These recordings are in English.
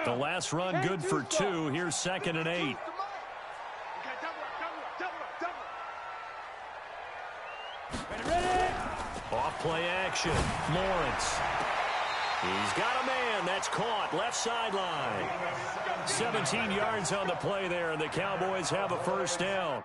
The last run good for 2. Here's 2nd and 8. Off play action. Lawrence. He's got a man. That's caught. Left sideline. 17 yards on the play there, and the Cowboys have a first down.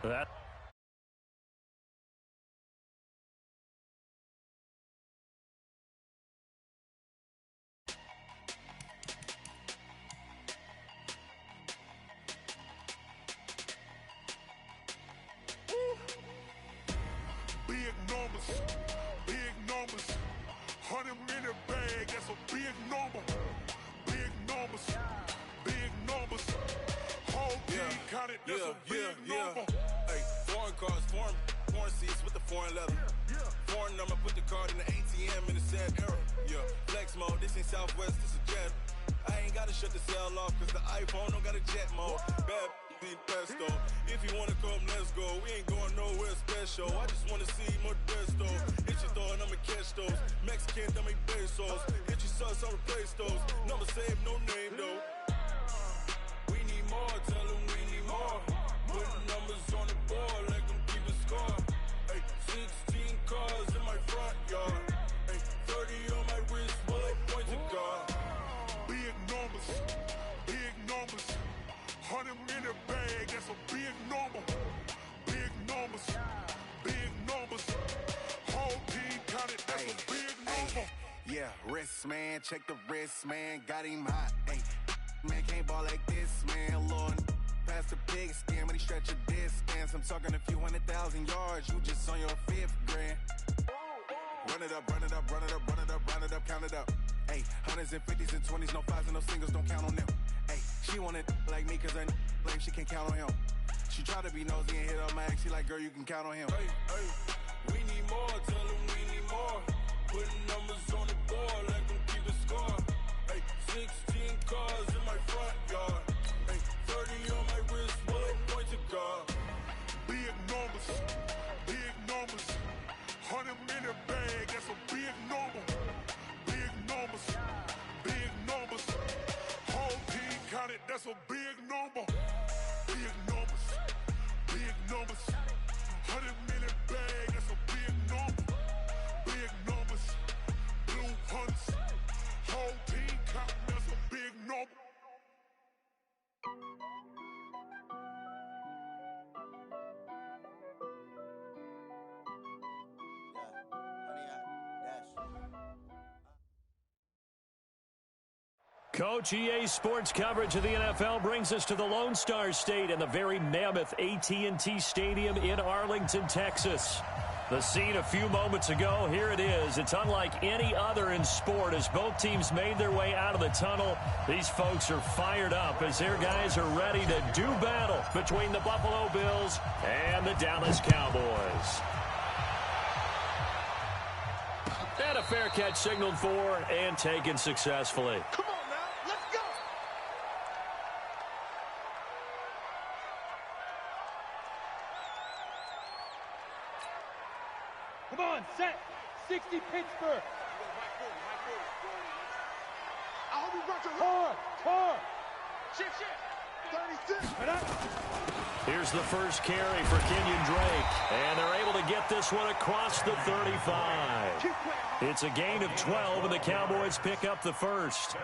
That. Big numbers, big numbers. 100-minute bag, that's a big number. Big numbers, big numbers. Whole team counted, that's a big number. Hey, foreign cars, foreign seats with the foreign leather. Foreign number, put the card in the ATM in the sad era. Yeah, flex mode, this ain't Southwest, this is jet. I ain't gotta shut the cell off, cause the iPhone don't got a jet mode. Bad need pesto. If you wanna come, let's go. We ain't going nowhere special. I just wanna see Modesto. Hit your thought, I'ma catch those. Mexican, I make pesos. Hit your sus, I'll replace those. Number saved, no name though. We need more, tell them we need more. Putting numbers on the board like I'm keeping score. Hey, 16 cars in my front yard. Hey, 30 on my wrist while I point to God. Big numbers, big numbers. 100-minute bag, that's a big number. Big numbers, big numbers. Whole team counted, that's a big number. Yeah, wrist man, check the wrist man, got him hot. Ay, man can't ball like this, man. Lord, past the pig skin, but he stretch a distance. I'm talking a few 100,000 yards, you just on your 5th grand. Run it up, run it up, run it up, run it up, run it up, count it up. Ay, hundreds and 50s and 20s, no 5s and no singles, don't count on them. Ay, she want it like me, cause I blame she can't count on him. She try to be nosy and hit up my ex, she like, girl, you can count on him. Hey, hey, we need more, tell them we need more. Putting numbers on the board like I'm keeping score. Hey, 16 cars in my front yard. Hey, 30 on my wrist while I point to God. Big numbers, big numbers. 100-minute bag, that's a big number. Big numbers, big numbers. Whole team counted, that's a big number. Big numbers, big numbers. 100-minute bag, that's a big number. Big numbers, blue hunts. Whole team counting, that's a big number. Coach, EA Sports coverage of the NFL brings us to the Lone Star State and the very mammoth AT&T Stadium in Arlington, Texas. The scene a few moments ago, here it is. It's unlike any other in sport as both teams made their way out of the tunnel. These folks are fired up as their guys are ready to do battle between the Buffalo Bills and the Dallas Cowboys. And a fair catch signaled for and taken successfully. Come on now, let's go. Come on, set. 60 Pittsburgh. I hope you brought your Car. shift. 36. Here's the first carry for Kenyon Drake. And they're able to get this one across the 35. It's a gain of 12, and the Cowboys pick up the first.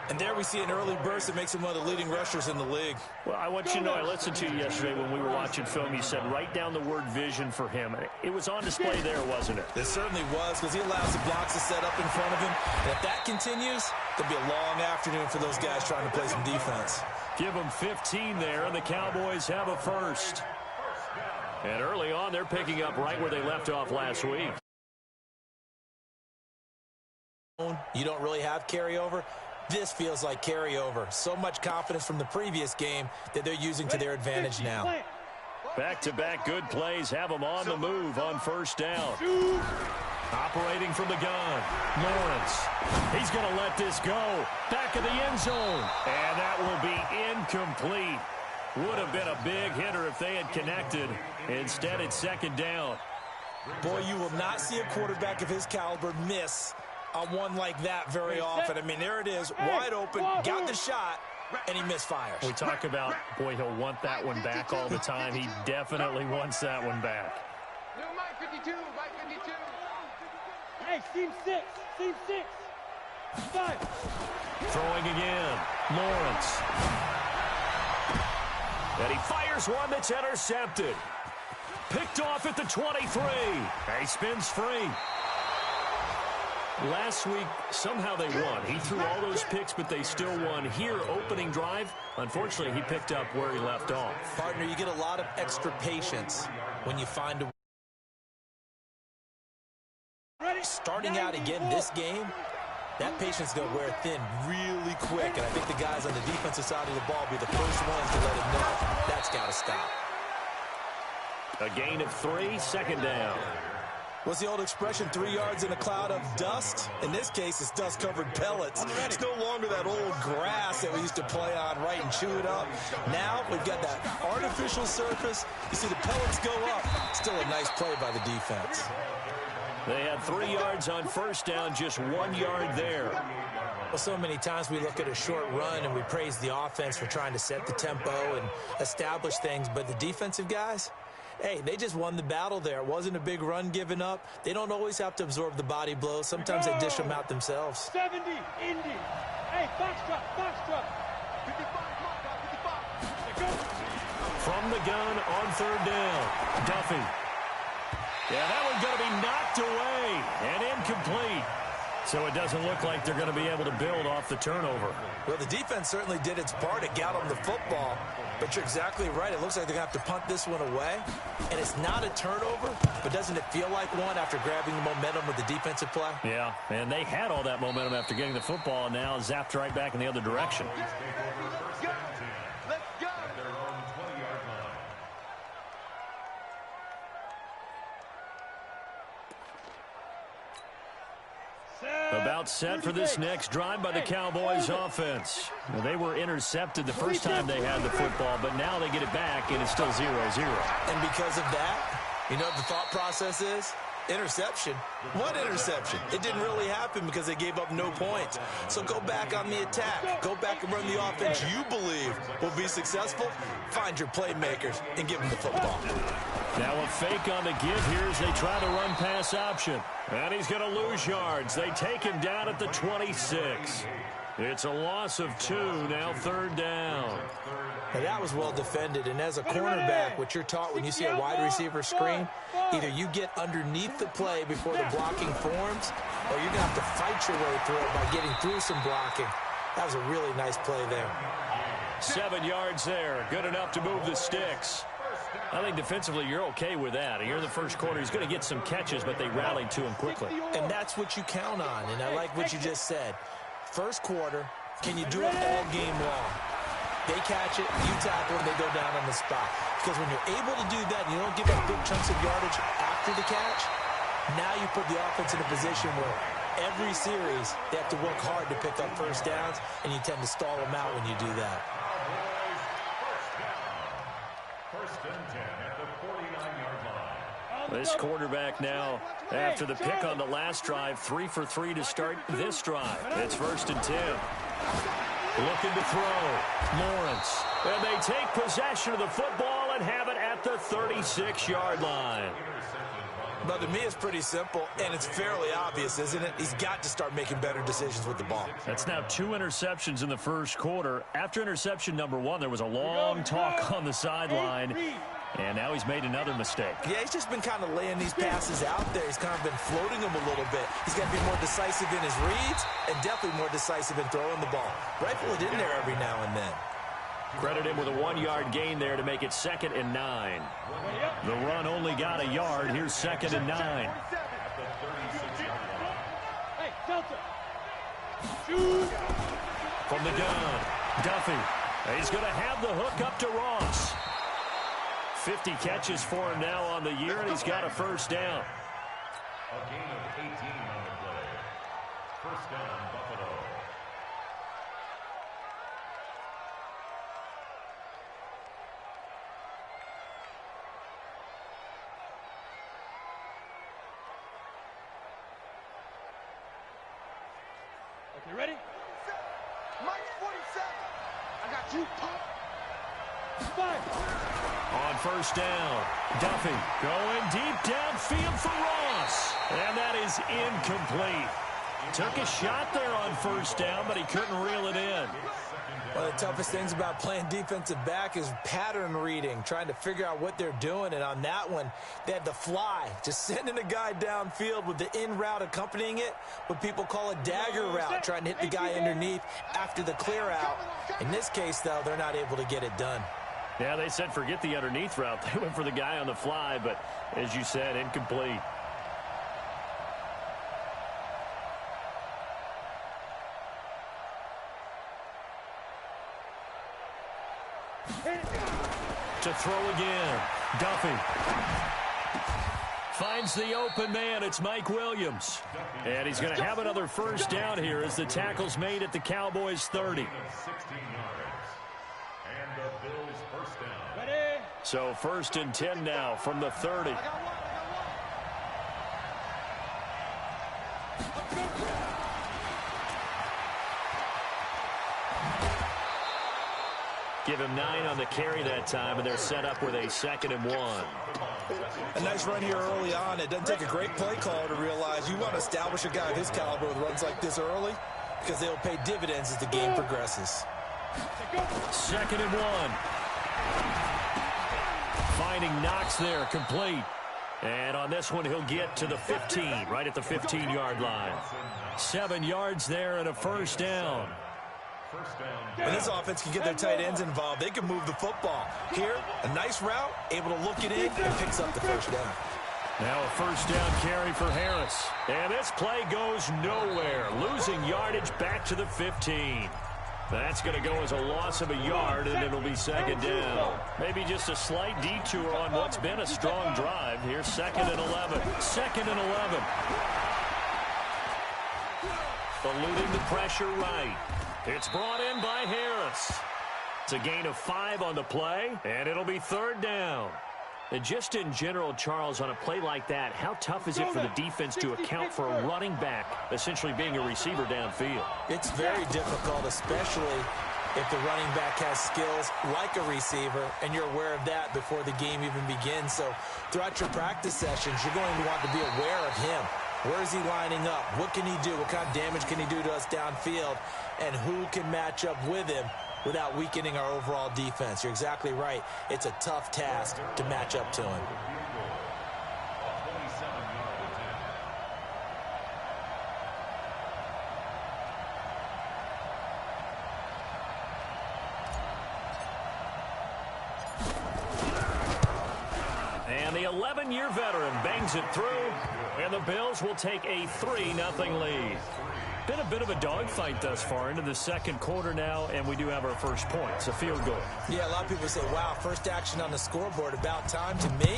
And there we see an early burst that makes him one of the leading rushers in the league. Well, I want you to know, I listened to you yesterday when we were watching film. You said write down the word vision for him. It was on display there, wasn't it? It certainly was, because he allows the blocks to set up in front of him. And if that continues, it'll be a long afternoon for those guys trying to play some defense. Give them 15 there, and the Cowboys have a first. And early on, they're picking up right where they left off last week. You don't really have carryover. This feels like carryover. So much confidence from the previous game that they're using to their advantage now. Back-to-back good plays have them on the move on first down. Operating from the gun, Lawrence. He's going to let this go. Back of the end zone. And that will be incomplete. Would have been a big hitter if they had connected. Instead, it's second down. Boy, you will not see a quarterback of his caliber miss on one like that very often. I mean, there it is, wide open, got the shot, and he misfires. We talk about, boy, he'll want that one back all the time. He definitely wants that one back. No, Mike 52, Mike 52. Hey, team 6. 5. Throwing again, Lawrence. And he fires one that's intercepted. Picked off at the 23. He spins free. Last week, somehow they won. He threw all those picks, but they still won. Here, opening drive, unfortunately, he picked up where he left off. Partner, you get a lot of extra patience when you find a... Starting out again this game, that patience is going to wear thin really quick, and I think the guys on the defensive side of the ball will be the first ones to let him know that's got to stop. A gain of 3, second down. What's the old expression, 3 yards in a cloud of dust? In this case, it's dust-covered pellets. It's no longer that old grass that we used to play on, right, and chew it up. Now we've got that artificial surface. You see the pellets go up. Still a nice play by the defense. They had 3 yards on first down, just 1 yard there. Well, so many times we look at a short run and we praise the offense for trying to set the tempo and establish things, but the defensive guys, hey, they just won the battle there. It wasn't a big run given up. They don't always have to absorb the body blows. Sometimes they dish them out themselves. 70, Indy. Hey, foxtrot. 55. From the gun on third down, Duffy. Yeah, that one's going to be knocked away and incomplete. So it doesn't look like they're going to be able to build off the turnover. Well, the defense certainly did its part to get them the football. But you're exactly right. It looks like they're going to have to punt this one away. And it's not a turnover, but doesn't it feel like one after grabbing the momentum with the defensive play? Yeah, and they had all that momentum after getting the football, and now zapped right back in the other direction. Let's go. About set for this next drive by the Cowboys offense. Well, they were intercepted the first time they had the football, but now they get it back, and it's still 0-0. And because of that, you know what the thought process is? Interception. What interception? It didn't really happen because they gave up no points. So go back on the attack. Go back and run the offense you believe will be successful. Find your playmakers and give them the football. Now a fake on the give here as they try to run pass option. And he's going to lose yards. They take him down at the 26. It's a loss of 2, now third down. Now that was well defended, and as a cornerback, what you're taught when you see a wide receiver screen, either you get underneath the play before the blocking forms, or you're going to have to fight your way through it by getting through some blocking. That was a really nice play there. 7 yards there, good enough to move the sticks. I think defensively you're okay with that. Here in the first quarter, he's going to get some catches, but they rallied to him quickly. And that's what you count on, and I like what you just said. First quarter, can you do it all game long? They catch it, you tackle them, they go down on the spot. Because when you're able to do that, and you don't give up big chunks of yardage after the catch, now you put the offense in a position where every series, they have to work hard to pick up first downs, and you tend to stall them out when you do that. First and 10 at the 49-yard line. This quarterback now, after the pick on the last drive, 3 for 3 to start this drive. It's first and 10. Looking to throw. Lawrence. And they take possession of the football and have it at the 36-yard line. But to me, it's pretty simple, and it's fairly obvious, isn't it? He's got to start making better decisions with the ball. That's now 2 interceptions in the first quarter. After interception number 1, there was a long talk on the sideline, and now he's made another mistake. Yeah, he's just been kind of laying these passes out there. He's kind of been floating them a little bit. He's got to be more decisive in his reads and definitely more decisive in throwing the ball. Rifle it in there every now and then. Credit him with a 1-yard gain there to make it 2nd and 9. The run only got a yard. Here's 2nd and 9. Hey, Delta. From the gun, Duffy. He's going to have the hook up to Ross. 50 catches for him now on the year, and he's got a first down. A gain of 18 on the play. First down, Buffalo. You ready? Mike 47. I got you, pop. 5. On first down, Duffy going deep downfield for Ross. And that is incomplete. Took a shot there on first down, but he couldn't reel it in. One of the toughest things about playing defensive back is pattern reading, trying to figure out what they're doing. And on that one, they had the fly, just sending a guy downfield with the in route accompanying it, what people call a dagger route, trying to hit the guy underneath after the clear out. In this case, though, they're not able to get it done. Yeah, they said forget the underneath route. They went for the guy on the fly, but as you said, incomplete. To throw again, Duffy finds the open man. It's Mike Williams, and he's going to have another first down here as the tackle's made at the Cowboys 30. 16 yards. And the Bills first down. Ready? So first and 10 now from the 30. Give him 9 on the carry that time, and they're set up with a 2nd and 1. A nice run here early on. It doesn't take a great play caller to realize you want to establish a guy of his caliber with runs like this early because they'll pay dividends as the game progresses. 2nd and 1. Finding Knox there, complete. And on this one, he'll get to the 15, right at the 15-yard line. 7 yards there and a first down. When this offense can get their tight ends involved, they can move the football. Here, a nice route, able to look it in, and picks up the first down. Now a first down carry for Harris. And this play goes nowhere. Losing yardage back to the 15. That's going to go as a loss of a yard, and it'll be 2nd down. Maybe just a slight detour on what's been a strong drive. Here's 2nd and 11. 2nd and 11. Eluding the pressure right. It's brought in by Harris. It's a gain of 5 on the play, and it'll be 3rd down. And just in general, Charles, on a play like that, how tough is it for the defense to account for a running back essentially being a receiver downfield? It's very difficult, especially if the running back has skills like a receiver, and you're aware of that before the game even begins. So throughout your practice sessions, you're going to want to be aware of him. Where is he lining up? What can he do? What kind of damage can he do to us downfield? And who can match up with him without weakening our overall defense? You're exactly right. It's a tough task to match up to him. And the 11-year veteran bangs it through, and the Bills will take a 3-0 lead. Been a bit of a dogfight thus far into the second quarter now, and we do have our first points, a field goal. Yeah, a lot of people say, wow, first action on the scoreboard, about time. To me,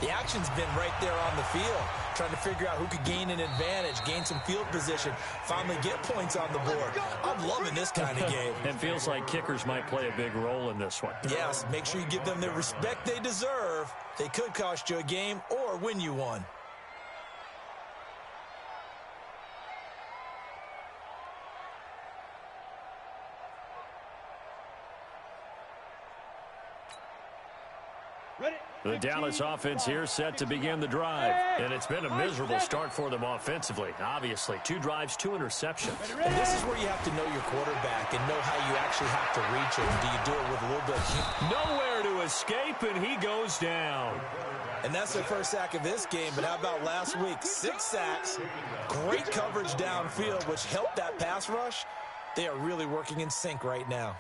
the action's been right there on the field. trying to figure out who could gain an advantage, gain some field position, finally get points on the board. I'm loving this kind of game. It feels like kickers might play a big role in this one. Yes, make sure you give them the respect they deserve. They could cost you a game or win you one. The Dallas offense here set to begin the drive. And it's been a miserable start for them offensively. Obviously, 2 drives, 2 interceptions. And this is where you have to know your quarterback and know how you actually have to reach him. Do you do it with a little bit of... Nowhere to escape, and he goes down. And that's their first sack of this game, but how about last week? 6 sacks, great coverage downfield, which helped that pass rush. They are really working in sync right now.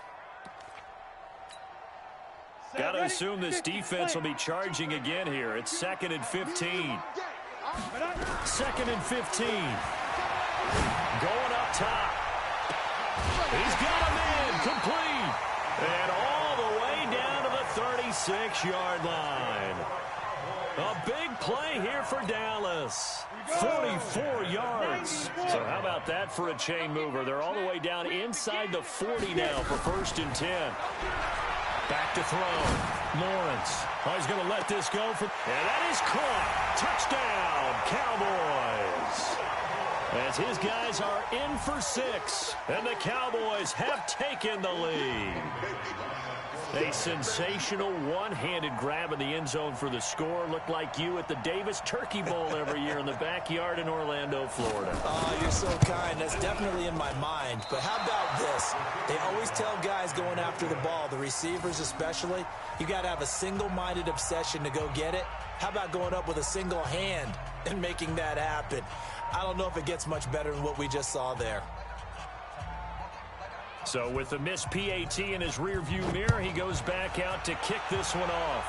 Got to assume this defense will be charging again here. It's 2nd and 15. 2nd and 15. Going up top. He's got him in. Complete. And all the way down to the 36-yard line. A big play here for Dallas. 44 yards. So how about that for a chain mover? They're all the way down inside the 40 now for 1st and 10. Back to throw. Lawrence. Oh, he's going to let this go. And that is caught. Touchdown, Cowboys. As his guys are in for 6. And the Cowboys have taken the lead. A sensational one-handed grab in the end zone for the score. Looked like you at the Davis Turkey Bowl every year in the backyard in Orlando, Florida. Oh, you're so kind. That's definitely in my mind. But how about this? They always tell guys going after the ball, the receivers especially, you got to have a single-minded obsession to go get it. How about going up with a single hand and making that happen? I don't know if it gets much better than what we just saw there. So with the missed PAT in his rearview mirror, he goes back out to kick this one off.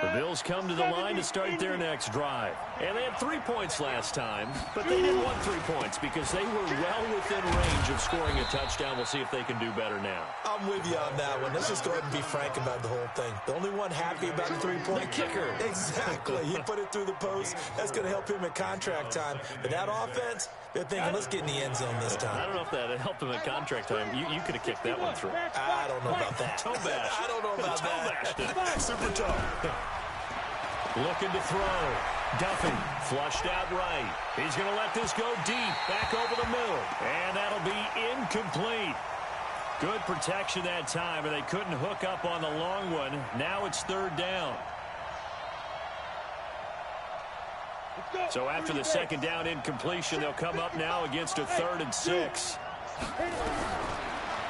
The Bills come to the line to start their next drive. And they had 3 points last time, but they didn't want 3 points because they were well within range of scoring a touchdown. We'll see if they can do better now. I'm with you on that one. Let's just go ahead and be frank about the whole thing. The only one happy about the 3-point kicker. Exactly. He put it through the post. That's going to help him at contract time. But that offense, they're thinking, let's get in the end zone this time. I don't know if that helped him at contract time. You could have kicked that one through. I don't know about that. Toe bash. I don't know about that. Super tough. Looking to throw. Duffy flushed out right. He's going to let this go deep, back over the middle. And that'll be incomplete. Good protection that time, and they couldn't hook up on the long one. Now it's 3rd down. So after the 2nd down incompletion, they'll come up now against a 3rd and 6.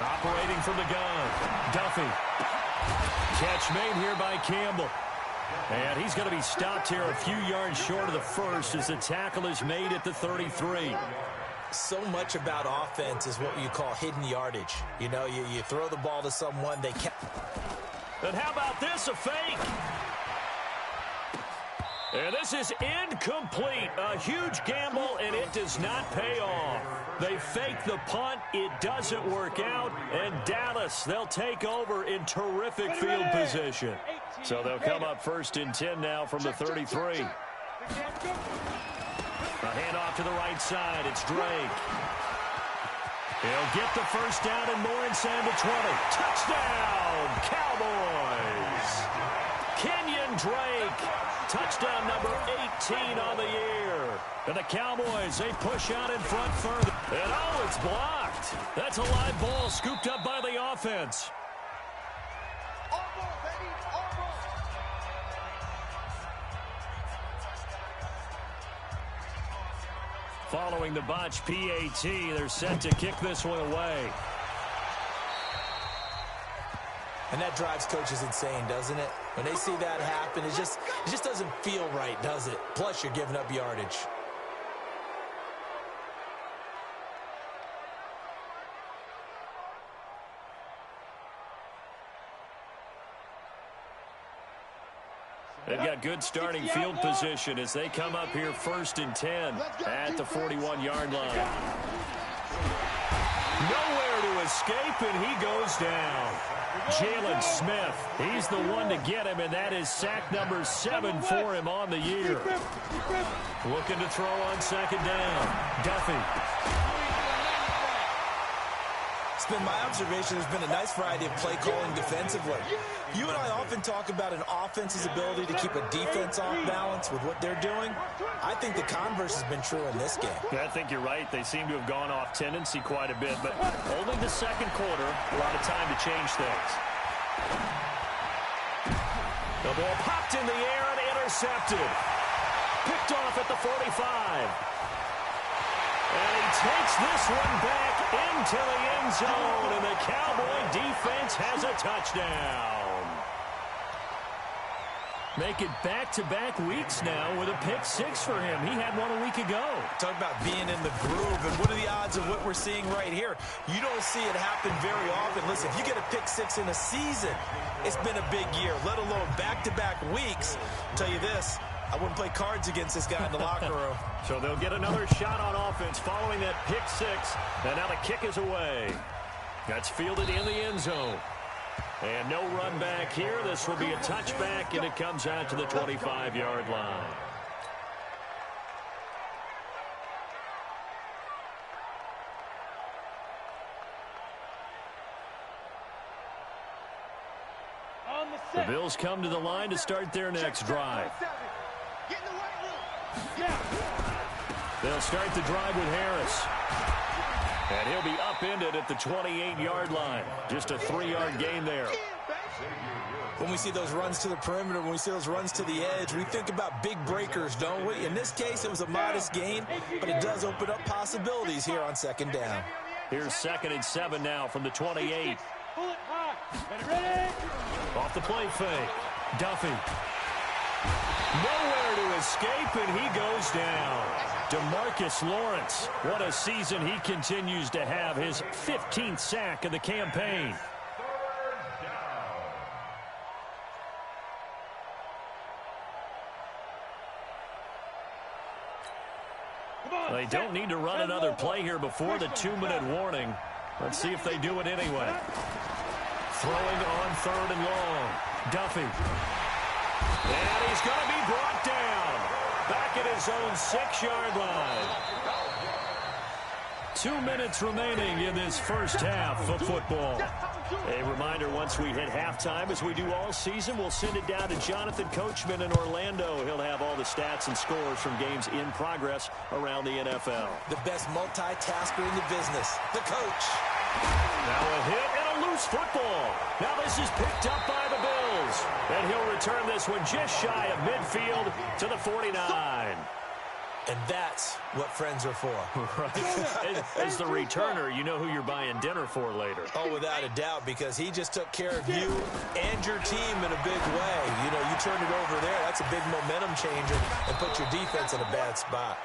Operating from the gun. Duffy. Catch made here by Campbell. And he's going to be stopped here a few yards short of the first as the tackle is made at the 33. So much about offense is what you call hidden yardage. You know, you throw the ball to someone, they can't. And how about this, a fake? And this is incomplete. A huge gamble, and it does not pay off. They fake the punt. It doesn't work out. And Dallas, they'll take over in terrific field position. So they'll come up 1st and 10 now from the 33. A handoff to the right side. It's Drake. He'll get the 1st down and more inside the 20. Touchdown, Cowboys. Kenyon Drake. Touchdown number 18 on the year. And the Cowboys, they push out in front further. And oh, it's blocked. That's a live ball scooped up by the offense. Following the botch PAT, they're set to kick this one away. And that drives coaches insane, doesn't it? When they see that happen, it just doesn't feel right, does it? Plus, you're giving up yardage. They've got good starting field position as they come up here 1st and 10 at the 41-yard line. Nowhere to escape, and he goes down. Jalen Smith, he's the one to get him, and that is sack number 7 for him on the year. Looking to throw on second down. Duffy. It's been my observation there's been a nice variety of play calling defensively. You and I often talk about an offense's ability to keep a defense off balance with what they're doing. I think the converse has been true in this game. Yeah, I think you're right. They seem to have gone off tendency quite a bit, but only the second quarter, a lot of time to change things. The ball popped in the air and intercepted. Picked off at the 45. And he takes this one back into the end zone, and the Cowboy defense has a touchdown. Make it back-to-back weeks now with a pick 6 for him. He had one a week ago. Talk about being in the groove, and what are the odds of what we're seeing right here? You don't see it happen very often. Listen, if you get a pick 6 in a season, it's been a big year, let alone back-to-back weeks. I'll tell you this, I wouldn't play cards against this guy in the locker room. So they'll get another shot on offense following that pick 6, and now the kick is away. That's fielded in the end zone. And no run back here. This will be a touchback, and it comes out to the 25-yard line. The Bills come to the line to start their next drive. They'll start the drive with Harris. And he'll be upended at the 28-yard line. Just a 3-yard gain there. When we see those runs to the perimeter, when we see those runs to the edge, we think about big breakers, don't we? In this case, it was a modest gain, but it does open up possibilities here on second down. Here's 2nd and 7 now from the 28. Off the play fake. Duffy. Nowhere to escape, and he goes down. DeMarcus Lawrence, what a season he continues to have, his 15th sack of the campaign. They don't need to run another play here before the 2-minute warning. Let's see if they do it anyway. Throwing on 3rd and long. Duffy. And he's going to be brought down. Back at his own 6-yard line. 2 minutes remaining in this first half of football. A reminder, once we hit halftime, as we do all season, we'll send it down to Jonathan Coachman in Orlando. He'll have all the stats and scores from games in progress around the NFL. The best multitasker in the business, the coach. Now a hit and a loose football. Now this is picked up by the Bills. And he'll return this one just shy of midfield to the 49. And that's what friends are for. Right. As the returner, you know who you're buying dinner for later. Oh, without a doubt, because he just took care of you and your team in a big way. You know, you turn it over there, that's a big momentum changer and put your defense in a bad spot.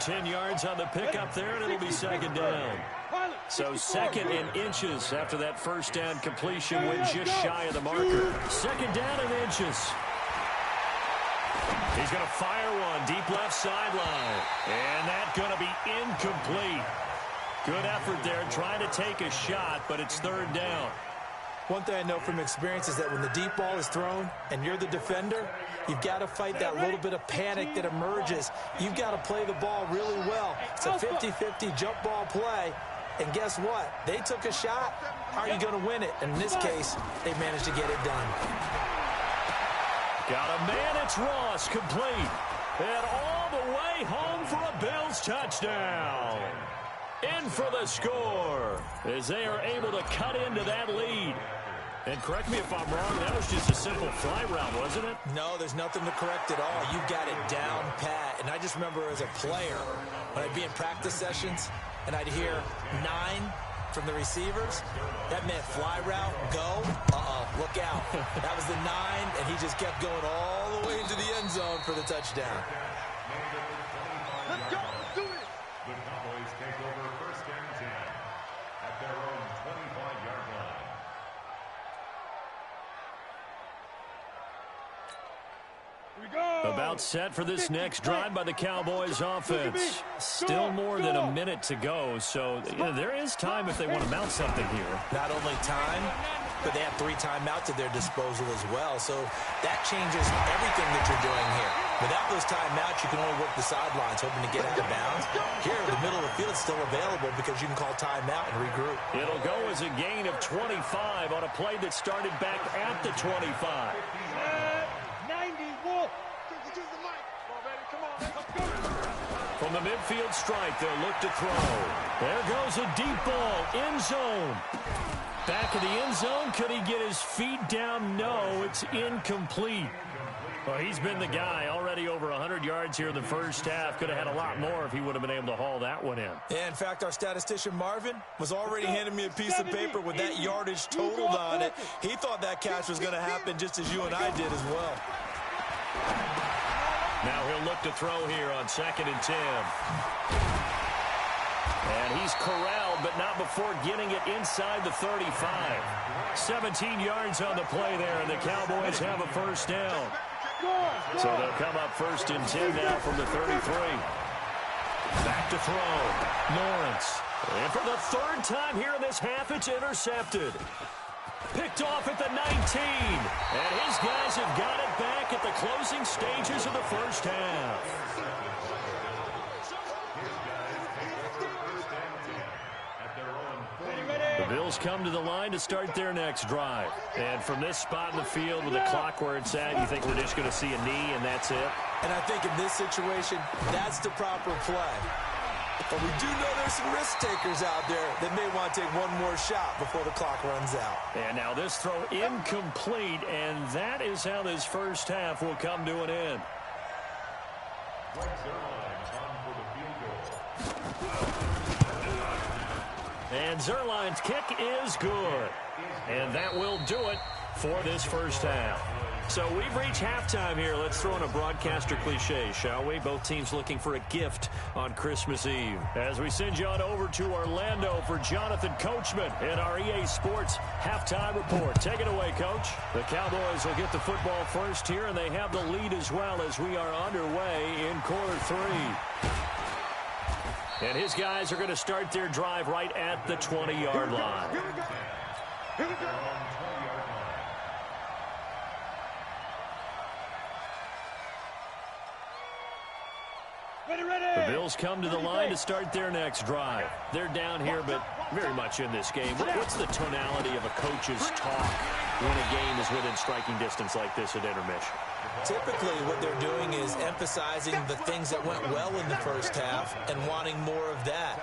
10 yards on the pickup there, and it'll be second down. So 2nd and inches after that first down completion went just shy of the marker. 2nd down and inches. He's going to fire one deep left sideline. And that's going to be incomplete. Good effort there trying to take a shot, but it's 3rd down. One thing I know from experience is that when the deep ball is thrown and you're the defender, you've got to fight that little bit of panic that emerges. You've got to play the ball really well. It's a 50-50 jump ball play. And guess what? They took a shot. How are you going to win it? And in this case, they managed to get it done. Got a man, it's Ross, complete. And all the way home for a Bills touchdown. In for the score as they are able to cut into that lead. And correct me if I'm wrong, that was just a simple fly route, wasn't it? No, there's nothing to correct at all. You've got it down pat. And I just remember as a player, when I'd be in practice sessions and I'd hear 9 from the receivers, that meant fly route, go, look out. That was the 9, and he just kept going all the way into the end zone for the touchdown. Let's go, let's do it. The Cowboys take over 1st and 10 at their own 25-yard line. About set for this next drive by the Cowboys offense. Still more than than a minute to go, so there is time if they want to mount something here. Not only time, but they have 3 timeouts at their disposal as well, so that changes everything that you're doing here. Without those timeouts, you can only work the sidelines, hoping to get out of bounds. Here, the middle of the field is still available because you can call timeout and regroup. It'll go as a gain of 25 on a play that started back at the 25. 90, Wolf. From the midfield strike, they'll look to throw. There goes a deep ball, end zone. Back of the end zone, could he get his feet down? No, it's incomplete. Well, he's been the guy, already over 100 yards here in the first half. Could have had a lot more if he would have been able to haul that one in. Yeah, in fact, our statistician Marvin was already handing me a piece of paper with that yardage totaled on it. He thought that catch was going to happen just as you and I did as well. Now he'll look to throw here on 2nd and 10. And he's corralled, but not before getting it inside the 35. 17 yards on the play there, and the Cowboys have a first down. So they'll come up 1st and 10 now from the 33. Back to throw. Lawrence. And for the 3rd time here in this half, it's intercepted. Picked off at the 19. And his guys have got it back at the closing stages of the first half. The Bills come to the line to start their next drive. And from this spot in the field with the clock where it's at, you think we're just going to see a knee and that's it? And I think in this situation, that's the proper play. But we do know there's some risk takers out there that may want to take one more shot before the clock runs out. And now this throw incomplete, and that is how this first half will come to an end. And Zerline's kick is good. And that will do it for this first half. So we've reached halftime here. Let's throw in a broadcaster cliche, shall we? Both teams looking for a gift on Christmas Eve. As we send you on over to Orlando for Jonathan Coachman in our EA Sports halftime report. Take it away, Coach. The Cowboys will get the football first here, and they have the lead as well as we are underway in quarter 3. And his guys are going to start their drive right at the 20-yard line. Here we go. The Bills come to the line to start their next drive. They're down here, but very much in this game. What's the tonality of a coach's talk when a game is within striking distance like this at intermission? Typically, what they're doing is emphasizing the things that went well in the first half and wanting more of that.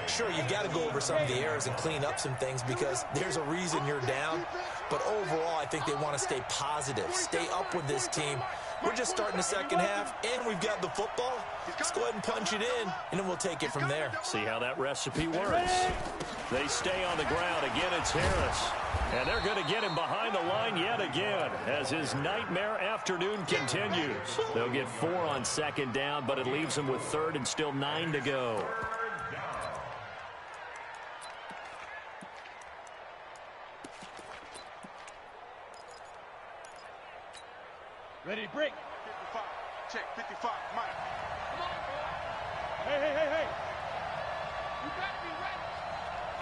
Sure, you've got to go over some of the errors and clean up some things because there's a reason you're down. But overall, I think they want to stay positive, stay up with this team. We're just starting the second half, and we've got the football. Let's go ahead and punch it in, and then we'll take it from there. See how that recipe works. They stay on the ground. Again, it's Harris. And they're going to get him behind the line yet again as his nightmare afternoon continues. They'll get 4 on 2nd down, but it leaves them with 3rd and still 9 to go. Ready to break. 55. Check 55. Mike. Hey. You better be ready.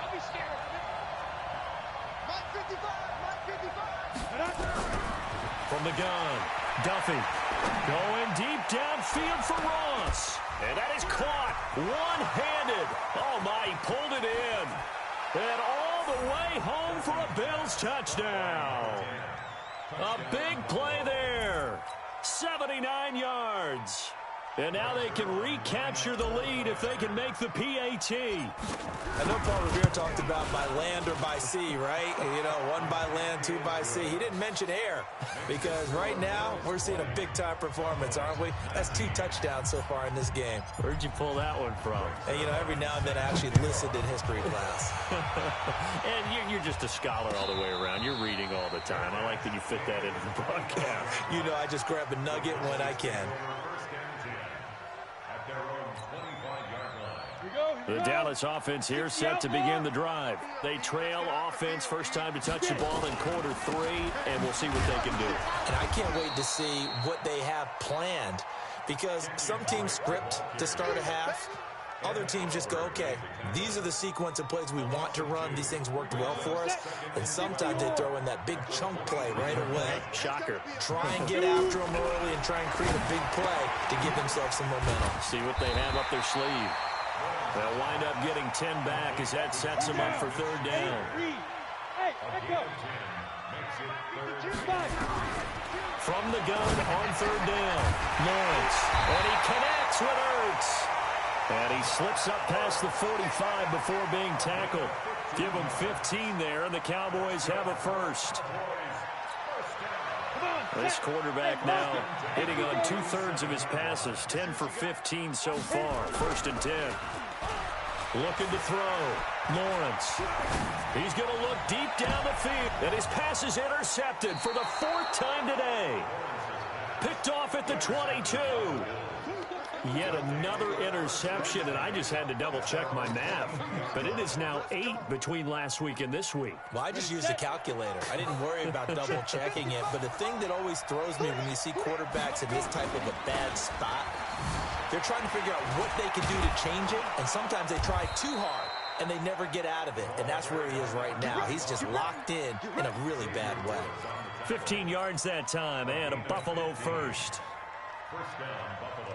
Don't be scared of it. Mike 55. From the gun, Duffy going deep downfield for Ross. And that is caught one-handed. Oh, my, he pulled it in. And all the way home for a Bills touchdown. A big play there. 79 yards. And now they can recapture the lead if they can make the PAT. I know Paul Revere talked about by land or by sea, right? You know, 1 by land, 2 by sea. He didn't mention air because right now we're seeing a big-time performance, aren't we? That's 2 touchdowns so far in this game. Where'd you pull that one from? And, you know, every now and then I actually listened in history class. And you're just a scholar all the way around. You're reading all the time. I like that you fit that into the broadcast. You know, I just grab a nugget when I can. The Dallas offense here set to begin the drive. They trail offense, first time to touch the ball in quarter 3, and we'll see what they can do. And I can't wait to see what they have planned because some teams script to start a half. Other teams just go, okay, these are the sequence of plays we want to run. These things worked well for us. And sometimes they throw in that big chunk play right away. Shocker. Try and get after them early and try and create a big play to give themselves some momentum. See what they have up their sleeve. They'll wind up getting 10 back as that sets them up for third down. From the gun on third down, Lawrence. And he connects with Ertz. And he slips up past the 45 before being tackled. Give him 15 there, and the Cowboys have a first. This quarterback now hitting on 2/3 of his passes, 10 for 15 so far. First and 10. Looking to throw. Lawrence. He's going to look deep down the field. And his pass is intercepted for the 4th time today. Picked off at the 22. Yet another interception, and I just had to double-check my math. But it is now 8 between last week and this week. Well, I just used a calculator. I didn't worry about double-checking it. But the thing that always throws me when you see quarterbacks in this type of a bad spot, they're trying to figure out what they can do to change it, and sometimes they try too hard, and they never get out of it. And that's where he is right now. He's just locked in a really bad way. 15 yards that time, and a Buffalo first. First down, Buffalo.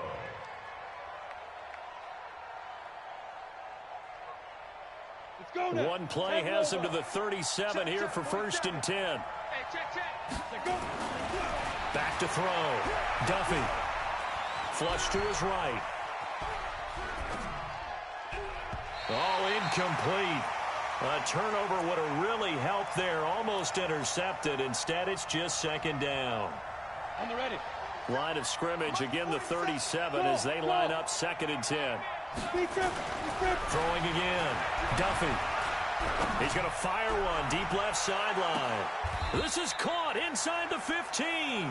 One play has him to the 37 here for first and 10. Back to throw. Duffy. Flush to his right. Oh, incomplete. A turnover would have really helped there. Almost intercepted. Instead, it's just second down. On the ready. Line of scrimmage, again the 37 as they line up second and 10. Throwing again. Duffy. He's going to fire one deep left sideline. This is caught inside the 15.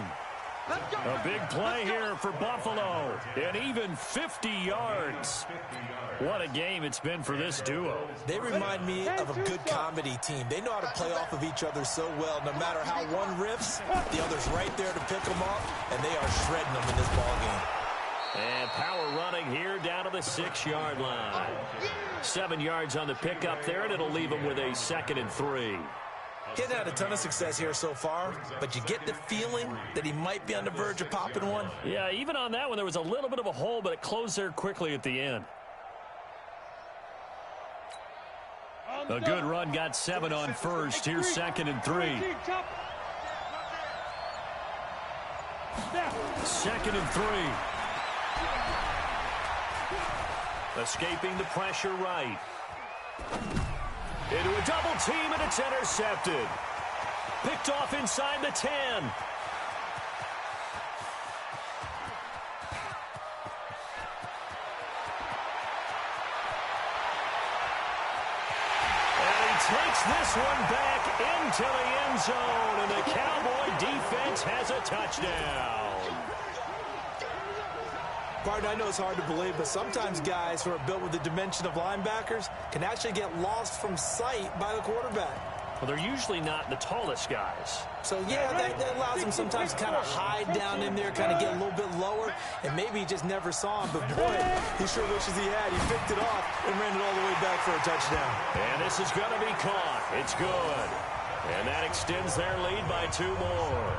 A big play here for Buffalo. And even 50 yards. What a game it's been for this duo. They remind me of a good comedy team. They know how to play off of each other so well. No matter how one riffs, the other's right there to pick them up, and they are shredding them in this ballgame. And power running here down to the 6-yard line. 7 yards on the pickup there, and it'll leave them with a 2nd and 3. He hasn't had a ton of success here so far, but you get the feeling that he might be on the verge of popping one. Yeah, even on that one, there was a little bit of a hole, but it closed there quickly at the end. A good run, got 7 on first. Here's 2nd and 3. 2nd and 3. Escaping the pressure right. Into a double team, and it's intercepted. Picked off inside the 10. Takes this one back into the end zone, and the Cowboy defense has a touchdown. Bart, I know it's hard to believe, but sometimes guys who are built with the dimension of linebackers can actually get lost from sight by the quarterback. Well, they're usually not the tallest guys. So, yeah, that allows him sometimes to kind of hide down in there, kind of get a little bit lower, and maybe he just never saw him. But, boy, he sure wishes he had. He picked it off and ran it all the way back for a touchdown. And this is going to be caught. It's good. And that extends their lead by 2 more.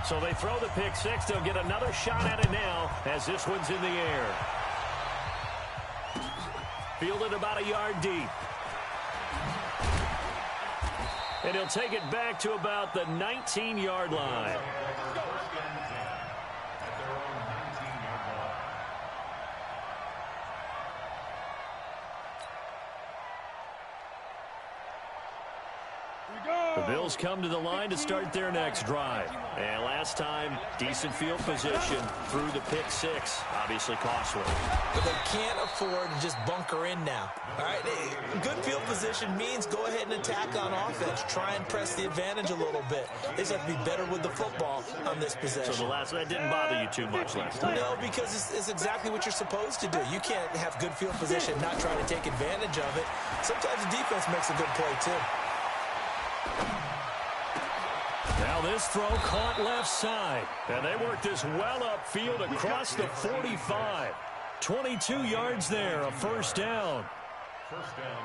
So they throw the pick six. They'll get another shot at it now as this one's in the air. Fielded about a yard deep. And he'll take it back to about the 19-yard line. The Bills come to the line to start their next drive. And last time, decent field position through the pick six. Obviously costly. But they can't afford to just bunker in now. All right, good field position means go ahead and attack on offense. Try and press the advantage a little bit. They just have to be better with the football on this possession. So that didn't bother you too much last time? No, because it's exactly what you're supposed to do. You can't have good field position and not try to take advantage of it. Sometimes the defense makes a good play, too. Now this throw caught left side. And they work this well upfield across the 45. 22 yards there, a first down.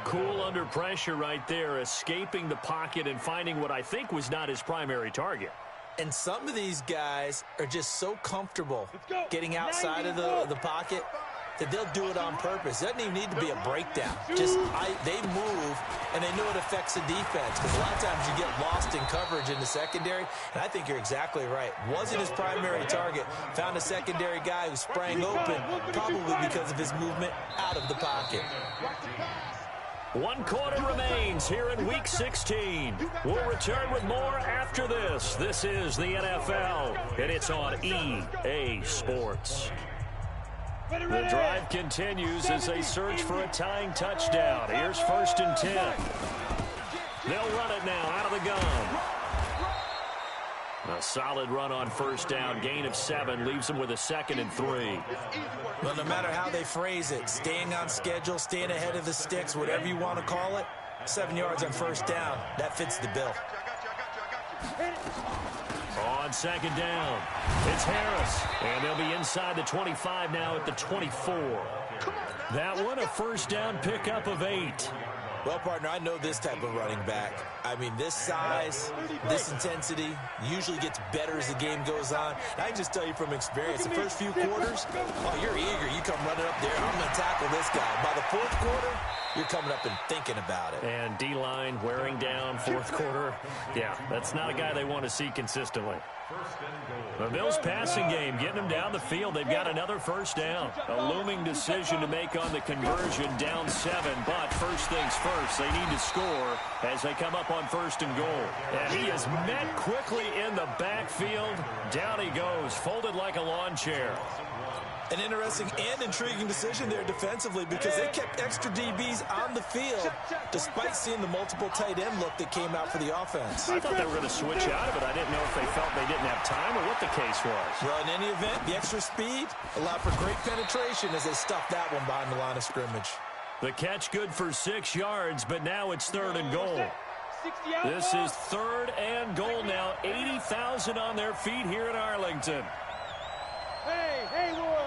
Cool under pressure right there, escaping the pocket and finding what I think was not his primary target. And some of these guys are just so comfortable getting outside of the pocket that they'll do it on purpose. It doesn't even need to be a breakdown. Just they move, and they know it affects the defense, because a lot of times you get lost in coverage in the secondary, and I think you're exactly right. Wasn't his primary target. Found a secondary guy who sprang open, probably because of his movement out of the pocket. 1 quarter remains here in Week 16. We'll return with more after this. This is the NFL, and it's on EA Sports. The drive continues as they search for a tying touchdown. Here's 1st and 10. They'll run it now out of the gun. A solid run on 1st down. Gain of 7 leaves them with a 2nd and 3. Well, no matter how they phrase it, staying on schedule, staying ahead of the sticks, whatever you want to call it, 7 yards on 1st down, that fits the bill. On 2nd down, it's Harris, and they'll be inside the 25 now at the 24. That one, a 1st down pickup of 8. Well, partner, I know this type of running back. I mean, this size, this intensity usually gets better as the game goes on. And I can just tell you from experience, the first few quarters, oh, you're eager. You come running up there, I'm going to tackle this guy. By the 4th quarter, you're coming up and thinking about it. And D-line wearing down 4th quarter. Yeah, that's not a guy they want to see consistently. The Bills passing game, getting them down the field. They've got another 1st down. A looming decision to make on the conversion, down 7. But first things first, they need to score as they come up on 1st and goal. And he is met quickly in the backfield. Down he goes, folded like a lawn chair. An interesting and intriguing decision there defensively, because they kept extra DBs on the field despite seeing the multiple tight end look that came out for the offense. I thought they were going to switch out of it. I didn't know if they felt they didn't have time or what the case was. Well, in any event, the extra speed allowed for great penetration as they stuffed that one behind the line of scrimmage. The catch good for 6 yards, but now it's 3rd and goal. This is 3rd and goal now. 80,000 on their feet here in Arlington. Hey, Haywood!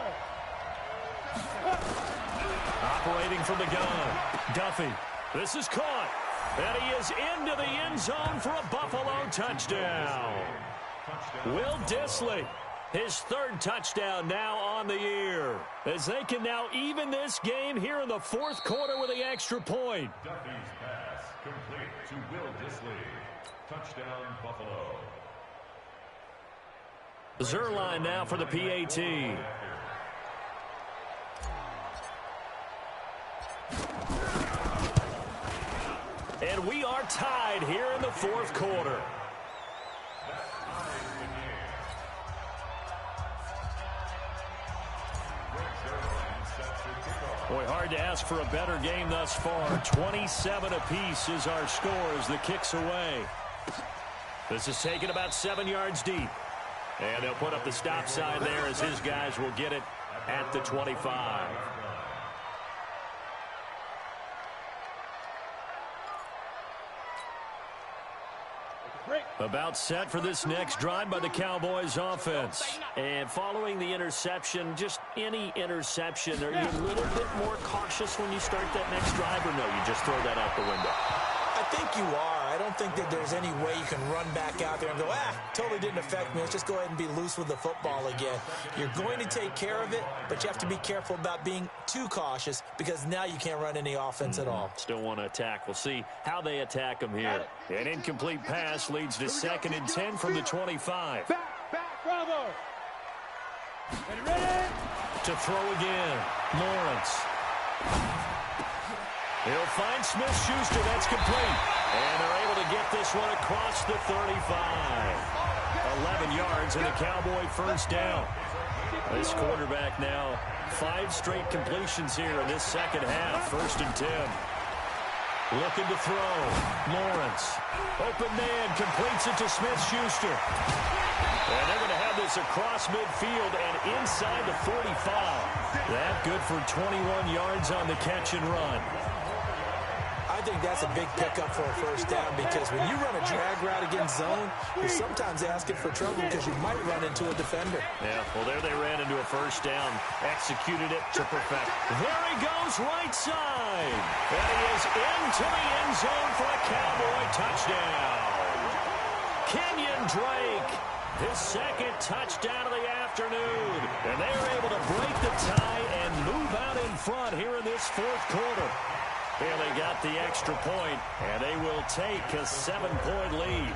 Operating from the gun, Duffy. This is caught, and he is into the end zone for a Buffalo touchdown. Will Dissly, his 3rd touchdown now on the year, as they can now even this game here in the 4th quarter with the extra point. Duffy's pass complete to Will Dissly. Touchdown, Buffalo. Zerline now for the PAT. And we are tied here in the 4th quarter. Boy, hard to ask for a better game thus far. 27 apiece is our score as the kick's away. This is taken about 7 yards deep. And they'll put up the stop sign there as his guys will get it at the 25. About set for this next drive by the Cowboys offense. And following the interception, just any interception, are you a little bit more cautious when you start that next drive, or no, you just throw that out the window? I think you are. I don't think that there's any way you can run back out there and go, totally didn't affect me. Let's just go ahead and be loose with the football again. You're going to take care of it, but you have to be careful about being too cautious, because now you can't run any offense at all. Still want to attack. We'll see how they attack them here. An incomplete pass leads to 2nd and 10 from the 25. Back, bravo! Ready? To throw again, Lawrence. He'll find Smith-Schuster. That's complete. And they're able to get this one across the 35. 11 yards and a Cowboy 1st down. This quarterback now 5 straight completions here in this 2nd half. 1st and 10. Looking to throw. Lawrence. Open man. Completes it to Smith-Schuster. And they're going to have this across midfield and inside the 45. That good for 21 yards on the catch and run. I think that's a big pickup for a first down because when you run a drag route against zone, you're sometimes asking for trouble because you might run into a defender. Yeah, well, there they ran into a first down. Executed it to perfect. There he goes, right side. And he is into the end zone for a Cowboy touchdown. Kenyon Drake, his second touchdown of the afternoon. And they are able to break the tie and move out in front here in this fourth quarter. And they got the extra point, and they will take a 7-point lead.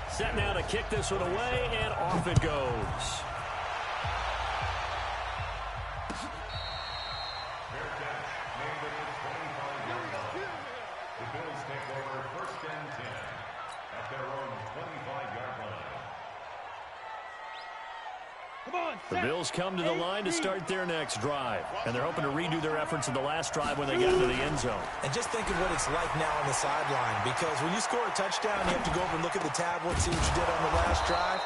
Set now to kick this one away, and off it goes. The Bills take over first and 10 at their own 25-yard line. The Bills come to the line to start their next drive, and they're hoping to redo their efforts in the last drive when they got into the end zone. And just think of what it's like now on the sideline, because when you score a touchdown, you have to go over and look at the tablet, see what you did on the last drive.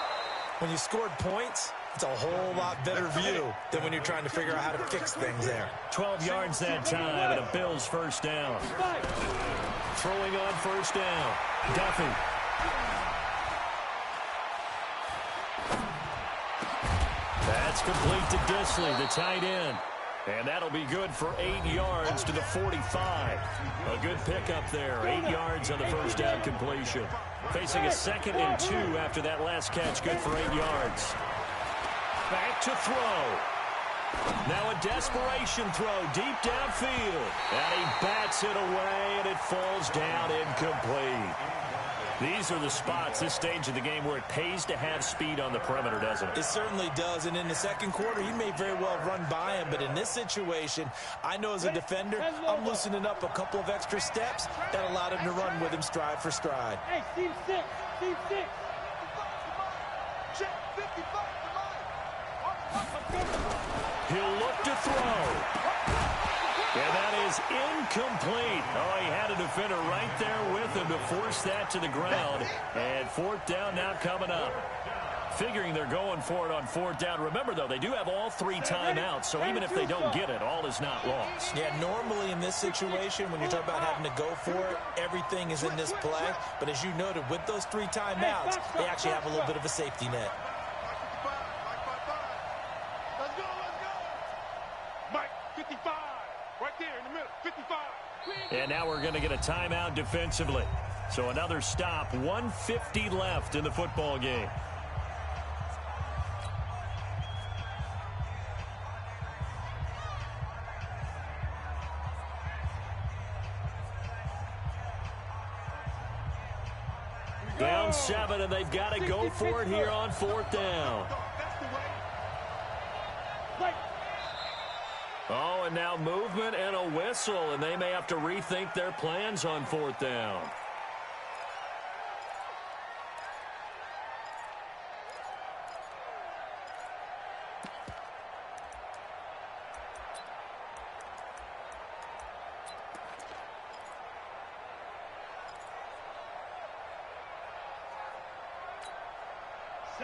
When you scored points, it's a whole lot better view than when you're trying to figure out how to fix things there. 12 yards that time, and a Bills first down. Throwing on first down, Duffy. That's complete to Disley, the tight end. And that'll be good for 8 yards to the 45. A good pickup there. 8 yards on the first down completion. Facing a 2nd and 2 after that last catch. Good for 8 yards. Back to throw. Now a desperation throw deep downfield. And he bats it away, and it falls down incomplete. These are the spots, this stage of the game, where it pays to have speed on the perimeter, doesn't it? It certainly does, and in the second quarter, he may very well run by him, but in this situation, I know as a defender, I'm loosening up a couple of extra steps that allowed him to run with him stride for stride. Hey, team 6, team 6. He'll look to throw. And that is incomplete. Oh, he had a defender right there with him to force that to the ground. And fourth down now coming up. Figuring they're going for it on fourth down. Remember, though, they do have all 3 timeouts, so even if they don't get it, all is not lost. Yeah, normally in this situation, when you're talking about having to go for it, everything is in this play. But as you noted, with those 3 timeouts, they actually have a little bit of a safety net. Let's go. Mike, 55. Right there in the middle, 55. And now we're going to get a timeout defensively. So another stop, 1:50 left in the football game. Down 7, and they've got to go for it here on fourth down. Oh, and now movement and a whistle, and they may have to rethink their plans on fourth down.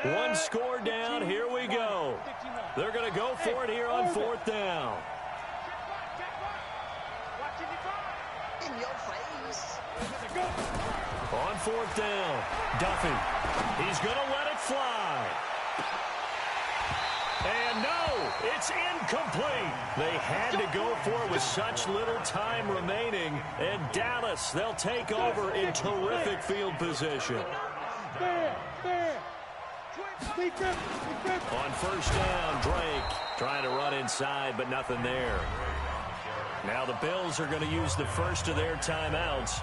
One score down, here we go. They're going to go for it here on fourth down. In your face. On fourth down, Duffy. He's going to let it fly. And no, it's incomplete. They had to go for it with such little time remaining. And Dallas, they'll take over in terrific field position. On first down, Drake trying to run inside, but nothing there. Now the Bills are going to use the first of their timeouts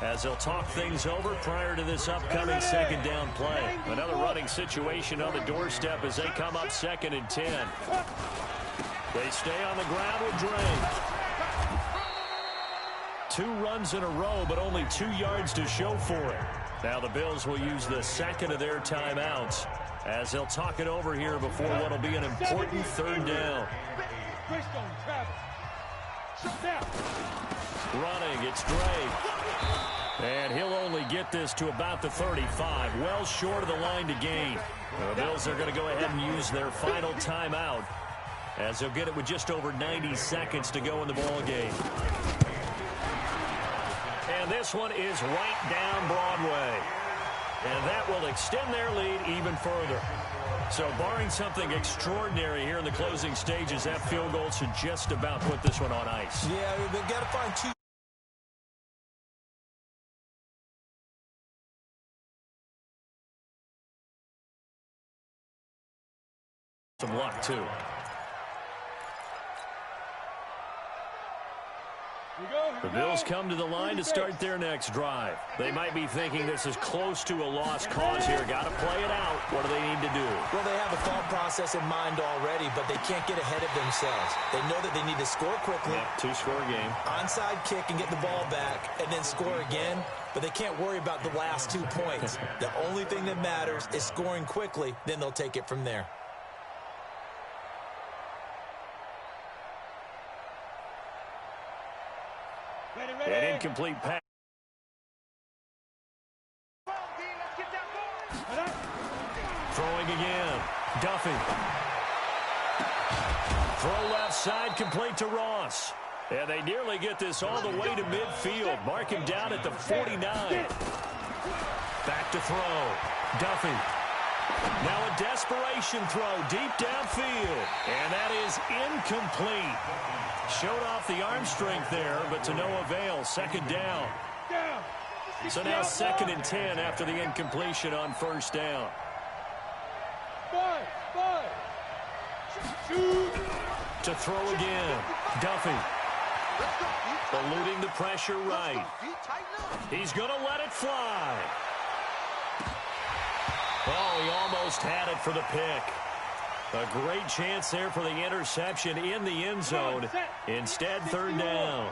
as they'll talk things over prior to this upcoming second down play. Another running situation on the doorstep as they come up 2nd and 10. They stay on the ground with Drake. 2 runs in a row, but only 2 yards to show for it. Now the Bills will use the second of their timeouts as they'll talk it over here before what will be an important third down. Running, it's Drake. And he'll only get this to about the 35, well short of the line to gain. The Bills are going to go ahead and use their final timeout as they'll get it with just over 90 seconds to go in the ball game. And this one is right down Broadway. And that will extend their lead even further. So barring something extraordinary here in the closing stages, that field goal should just about put this one on ice. Yeah, we've got to find two. Some luck, too. The Bills come to the line to start their next drive. They might be thinking this is close to a lost cause here. Got to play it out. What do they need to do? Well, they have a thought process in mind already, but they can't get ahead of themselves. They know that they need to score quickly. Yeah, two-score game. Onside kick and get the ball back and then score again, but they can't worry about the last 2 points. The only thing that matters is scoring quickly, then they'll take it from there. An incomplete pass. Throwing again. Duffy. Throw left side, complete to Ross. And they nearly get this all the way to midfield. Mark him down at the 49. Back to throw. Duffy. Now a desperation throw deep downfield. And that is incomplete. Showed off the arm strength there, but to no avail. Second down. So now 2nd and 10 after the incompletion on first down. To throw again. Duffy. Eluding the pressure right. He's going to let it fly. Oh, he almost had it for the pick. A great chance there for the interception in the end zone. Instead, 3rd down.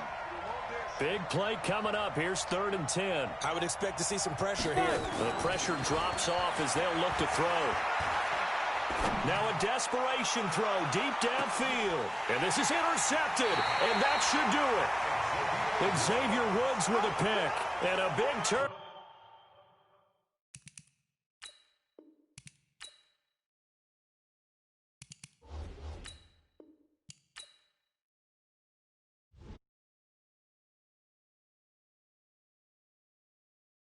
Big play coming up. Here's 3rd and 10. I would expect to see some pressure here. The pressure drops off as they'll look to throw. Now a desperation throw deep downfield. And this is intercepted. And that should do it. Xavier Woods with a pick. And a big turn.